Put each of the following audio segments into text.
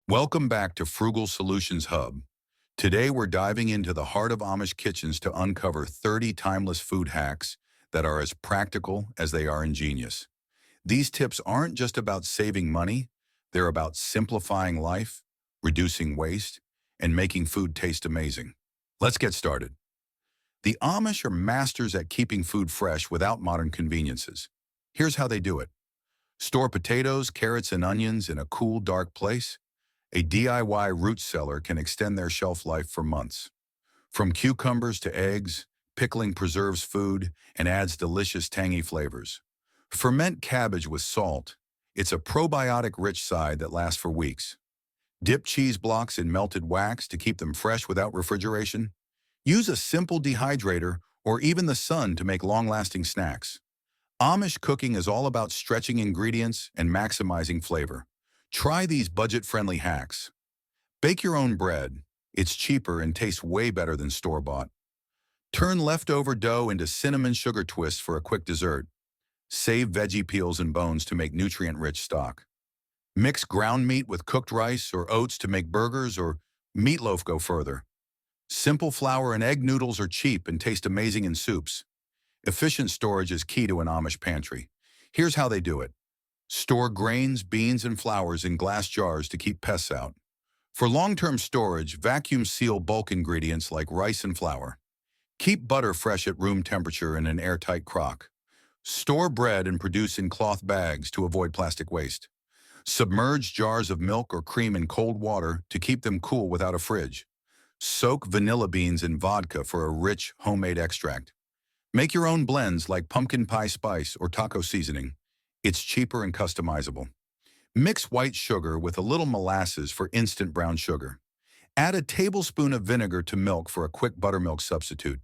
Welcome back to Frugal Solutions Hub. Today we're diving into the heart of Amish kitchens to uncover 30 timeless food hacks that are as practical as they are ingenious. These tips aren't just about saving money, they're about simplifying life, reducing waste, and making food taste amazing. Let's get started. The Amish are masters at keeping food fresh without modern conveniences. Here's how they do it. Store potatoes, carrots, and onions in a cool, dark place. A DIY root cellar can extend their shelf life for months. From cucumbers to eggs, pickling preserves food and adds delicious tangy flavors. Ferment cabbage with salt. It's a probiotic-rich side that lasts for weeks. Dip cheese blocks in melted wax to keep them fresh without refrigeration. Use a simple dehydrator or even the sun to make long-lasting snacks. Amish cooking is all about stretching ingredients and maximizing flavor. Try these budget-friendly hacks. Bake your own bread. It's cheaper and tastes way better than store-bought. Turn leftover dough into cinnamon sugar twists for a quick dessert. Save veggie peels and bones to make nutrient-rich stock. Mix ground meat with cooked rice or oats to make burgers or meatloaf go further. Simple flour and egg noodles are cheap and taste amazing in soups. Efficient storage is key to an Amish pantry. Here's how they do it. Store grains, beans, and flours in glass jars to keep pests out. For long-term storage, vacuum seal bulk ingredients like rice and flour. Keep butter fresh at room temperature in an airtight crock. Store bread and produce in cloth bags to avoid plastic waste. Submerge jars of milk or cream in cold water to keep them cool without a fridge. Soak vanilla beans in vodka for a rich, homemade extract. Make your own blends like pumpkin pie spice or taco seasoning. It's cheaper and customizable. Mix white sugar with a little molasses for instant brown sugar. Add a tablespoon of vinegar to milk for a quick buttermilk substitute.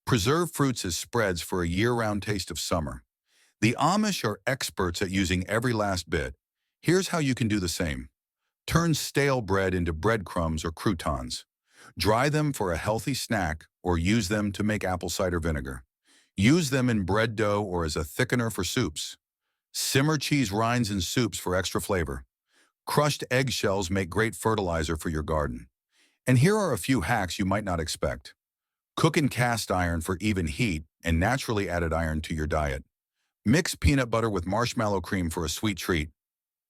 Preserve fruits as spreads for a year-round taste of summer. The Amish are experts at using every last bit. Here's how you can do the same. Turn stale bread into breadcrumbs or croutons. Dry them for a healthy snack or use them to make apple cider vinegar. Use them in bread dough or as a thickener for soups. Simmer cheese rinds in soups for extra flavor. Crushed eggshells make great fertilizer for your garden. And here are a few hacks you might not expect. Cook in cast iron for even heat and naturally added iron to your diet. Mix peanut butter with marshmallow cream for a sweet treat.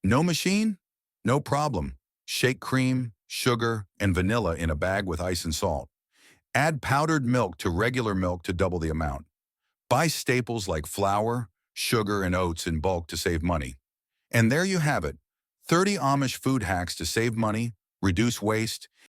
No machine? No problem. Shake cream, sugar, and vanilla in a bag with ice and salt. Add powdered milk to regular milk to double the amount. Buy staples like flour, sugar, and oats in bulk to save money. And there you have it, 30 Amish food hacks to save money, reduce waste,